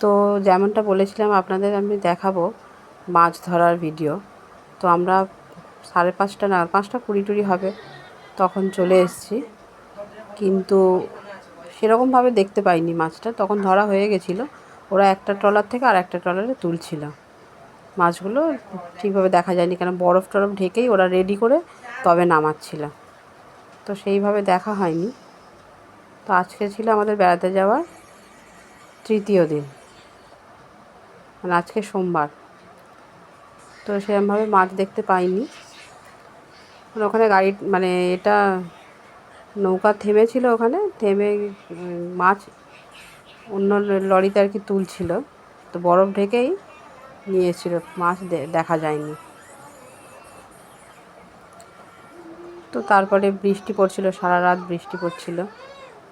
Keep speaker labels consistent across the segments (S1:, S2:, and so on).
S1: তো যেমনটা বলেছিলাম আপনাদের আমি দেখাবো মাছ ধরার ভিডিও। তো আমরা 5:30 না 5:20 হবে তখন চলে এসেছি, কিন্তু সেরকমভাবে দেখতে পাইনি মাছটা। তখন ধরা হয়ে গেছিলো, ওরা একটা ট্রলার থেকে আর একটা ট্রলারে তুলছিল মাছগুলো। ঠিকভাবে দেখা যায়নি, কেন বরফ টরফ ঢেকেই ওরা রেডি করে তবে নামাচ্ছিল, তো সেইভাবে দেখা হয়নি। তো আজকে ছিল আমাদের বেড়াতে যাওয়ার তৃতীয় দিন, মানে আজকে সোমবার। তো সেরকমভাবে মাছ দেখতে পাইনি। ওখানে গাড়ি মানে এটা নৌকা থেমেছিল, ওখানে থেমে মাছ অন্য লরিতে আর কি তুলছিল, তো বরফ ঢেকেই নিয়ে এসেছিলো, মাছ দেখা যায়নি। তো তারপরে বৃষ্টি পড়ছিল, সারা রাত বৃষ্টি পড়ছিল,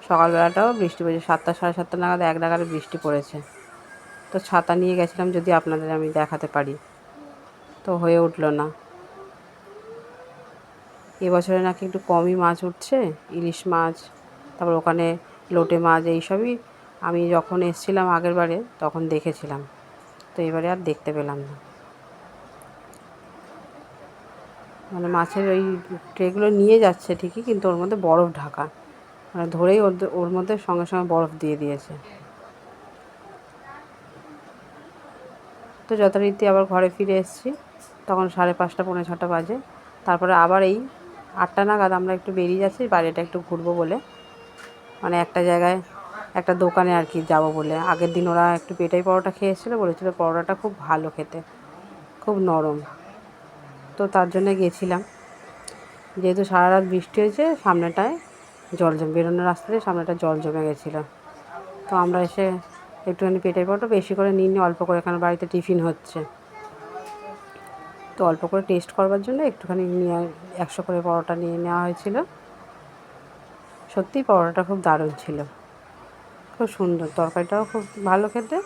S1: সকালবেলাটাও বৃষ্টি পড়েছে, 7টা 7:30 নাগাদ এক নাগারে বৃষ্টি পড়েছে। তো ছাতা নিয়ে গেছিলাম যদি আপনাদের আমি দেখাতে পারি, তো হয়ে উঠলো না। এবছরে নাকি একটু কমই মাছ উঠছে, ইলিশ মাছ, তারপর ওখানে লোটে মাছ, এইসবই আমি যখন এসেছিলাম আগের বারে তখন দেখেছিলাম, তো এবারে আর দেখতে পেলাম না। মানে মাছের ওই ট্রেগুলো নিয়ে যাচ্ছে ঠিকই, কিন্তু ওর মধ্যে বরফ ঢাকা, মানে ধরেই ওর মধ্যে সঙ্গে সঙ্গে বরফ দিয়ে দিয়েছে। তো যথারীতি আবার ঘরে ফিরে এসেছি, তখন 5:30 পৌনে 6টা বাজে। তারপরে আবার এই 8টা নাগাদ আমরা একটু বেরিয়ে যাচ্ছি বাইরেটা একটু ঘুরবো বলে, মানে একটা জায়গায় একটা দোকানে আর কি যাবো বলে। আগের দিন ওরা একটু পেটাই পরোটা খেয়ে এসেছিলো, বলেছিলো পরোটাটা খুব ভালো খেতে, খুব নরম। তো তার জন্য গেছিলাম, যেহেতু সারা রাত বৃষ্টি হয়েছে, সামনেটায় জল জমে, বেরোনোর রাস্তাতে সামনেটা জল জমে গেছিলো। তো আমরা এসে একটুখানি পেটাই পরোটা বেশি করে নিয়ে অল্প করে, কারণ বাড়িতে টিফিন হচ্ছে, তো অল্প করে টেস্ট করবার জন্য একটুখানি নিয়ে 100 করে পরোটা নিয়ে নেওয়া হয়েছিল। সত্যিই পরোটাটা খুব দারুণ ছিল, খুব সুন্দর, তরকারিটাও খুব ভালো খেতে,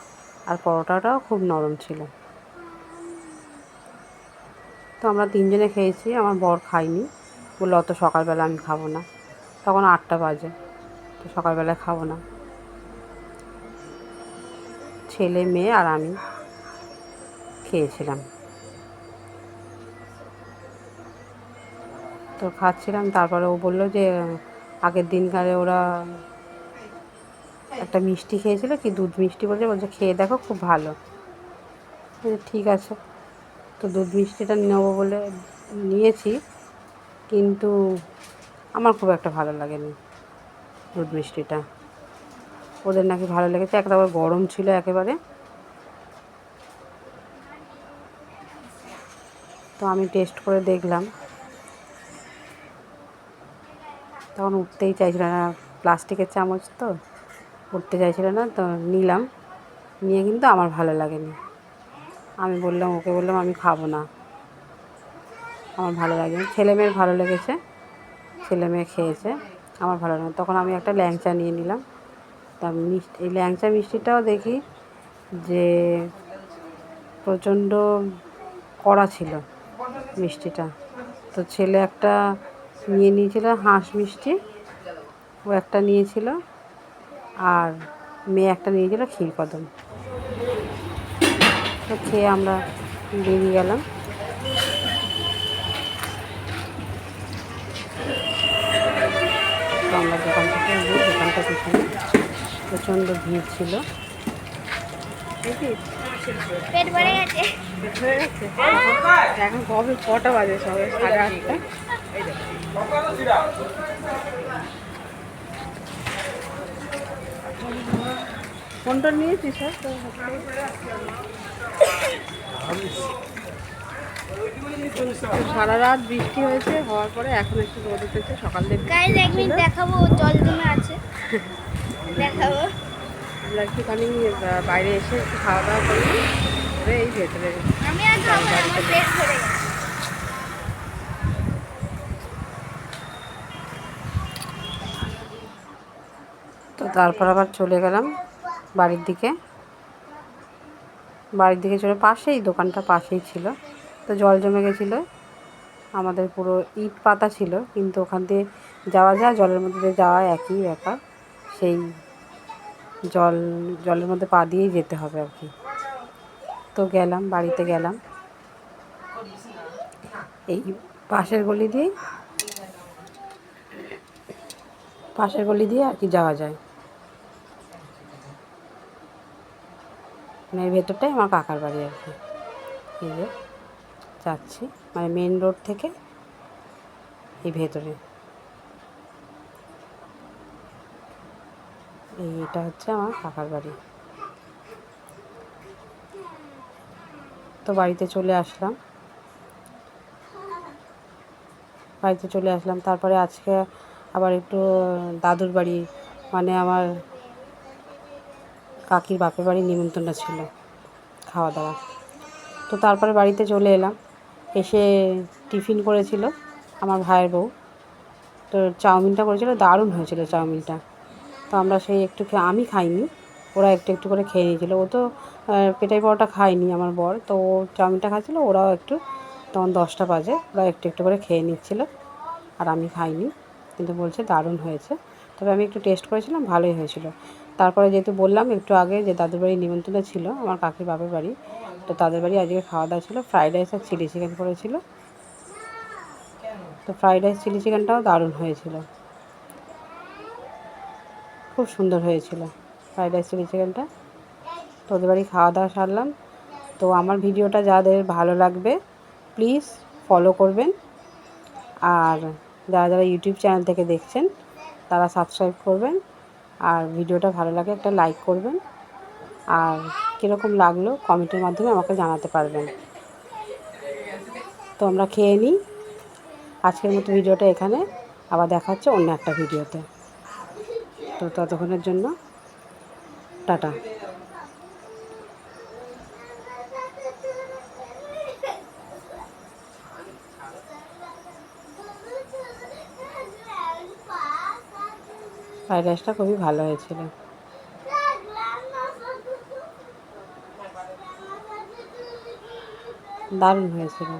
S1: আর পরোটাটাও খুব নরম ছিল। তো আমরা 3জনে খেয়েছি, আমার বর খাইনি, বললো অত সকালবেলা আমি খাবো না। তখন 8টা বাজে, তো সকালবেলায় খাবো না। ছেলে মেয়ে আর আমি খেয়েছিলাম। তো খাচ্ছিলাম, তারপরে ও বললো যে আগের দিনকারে ওরা একটা মিষ্টি খেয়েছিল, কি দুধ মিষ্টি বলছে খেয়ে দেখো খুব ভালো। ঠিক আছে, তো দুধ মিষ্টিটা নেবো বলে নিয়েছি, কিন্তু আমার খুব একটা ভালো লাগেনি দুধ মিষ্টিটা। ওদের নাকি ভালো লেগেছে, একটা আবার গরম ছিল একেবারে। তো আমি টেস্ট করে দেখলাম, তখন উঠতেই চাইছিল না, প্লাস্টিকের চামচ তো উঠতে চাইছিল না, তো নিলাম, নিয়ে কিন্তু আমার ভালো লাগেনি। আমি বললাম, ওকে বললাম আমি খাবো না, আমার ভালো লাগেনি। ছেলে মেয়ের ভালো লেগেছে, ছেলে মেয়ে খেয়েছে, আমার ভালো লাগে। তখন আমি একটা ল্যাংচা নিয়ে নিলাম। তা এই ল্যাংচা মিষ্টিটাও দেখি যে প্রচণ্ড কড়া ছিল মিষ্টিটা। তো ছেলে একটা নিয়ে নিয়েছিল হাঁস মিষ্টি, ও একটা নিয়েছিল, আর মেয়ে একটা নিয়েছিল ক্ষীরকদম। তো খেয়ে আমরা বেরিয়ে গেলাম। তো আমরা দোকান থেকে দোকানটা পিছনে প্রচণ্ড ভিড় ছিল।
S2: পেট ভরে গেছে।
S1: এখন কবে কটা বাজে? সবে 8:30। কোনটা নিয়েছি স্যার? সারা রাত বৃষ্টি হয়েছে, হওয়ার পরে এখন একটু রোদ উঠেছে, সকাল থেকে
S2: গাইস এক মিনিট দেখাবো, জল জমে আছে দেখাবো।
S1: আমরা একটুখানি বাইরে এসে একটু খাওয়া দাওয়া করলাম, করে এই ভেতরে
S2: আমি আর খাবো না, আমার পেট ভরে গেছে।
S1: তো তারপর আবার চলে গেলাম বাড়ির দিকে। চলে পাশেই, দোকানটা পাশেই ছিল। তো জল জমে গেছিলো, আমাদের পুরো ইট পাতা ছিল, কিন্তু ওখান দিয়ে যাওয়া যায়, জলের মধ্যে দিয়ে যাওয়া একই ব্যাপার, সেই জলের মধ্যে পা দিয়েই যেতে হবে আর কি। তো গেলাম, বাড়িতে গেলাম, এই পাশের গলি দিয়ে আর কি যাওয়া যায়। মানে এর ভেতরটাই আমার কাকার বাড়ি আর কি। এই যে যাচ্ছি, মানে মেন রোড থেকে এই ভেতরে, এইটা হচ্ছে আমার কাকার বাড়ি। তো বাড়িতে চলে আসলাম, তারপরে আজকে আবার একটু দাদুর বাড়ি, মানে আমার কাকির বাপের বাড়ির নিমন্ত্রণটা ছিল, খাওয়া দাওয়া। তো তারপরে বাড়িতে চলে এলাম, এসে টিফিন করেছিল আমার ভাইয়ের বউ। তো চাউমিনটা করেছিল, দারুণ হয়েছিল চাউমিনটা। তো আমরা সেই একটু আমি খাইনি, ওরা একটু একটু করে খেয়ে নিয়েছিল। ও তো পেটাই পরোটা খায়নি আমার বর, তো ও চাউমিনটা খাচ্ছিলো, ওরাও একটু, তখন 10টা বাজে, ওরা একটু একটু করে খেয়ে নিচ্ছিল, আর আমি খাইনি, কিন্তু বলছে দারুণ হয়েছে। তবে আমি একটু টেস্ট করেছিলাম, ভালোই হয়েছিল। তারপরে যেহেতু বললাম একটু আগে যে দাদুর বাড়ির নিমন্ত্রণ ছিল আমার কাকির বাপের বাড়ি, তো তাদের বাড়ি আজকে খাওয়া দাওয়া ছিল, ফ্রাইড রাইস আর চিলি চিকেন করেছিল। তো ফ্রাইড রাইস চিলি চিকেনটাও দারুণ হয়েছিল, খুব সুন্দর হয়েছিল ফ্রাইড রাইস চিলি চিকেনটা। তো ওদের বাড়ি খাওয়া দাওয়া সারলাম। তো আমার ভিডিওটা যাদের ভালো লাগবে প্লিজ ফলো করবেন, আর যারা যারা ইউটিউব চ্যানেল থেকে দেখছেন তারা সাবস্ক্রাইব করবেন, আর ভিডিওটা ভালো লাগে একটা লাইক করবেন, আর কীরকম লাগলো কমেন্টের মাধ্যমে আমাকে জানাতে পারবেন। তো আমরা খেয়ে নিই, আজকের মতো ভিডিওটা এখানে, আবার দেখা হচ্ছে অন্য একটা ভিডিওতে। তো ততক্ষণের জন্য টাটা। ফ্রাইড রাইসটা খুবই ভালো হয়েছিল, দারুণ হয়েছিল।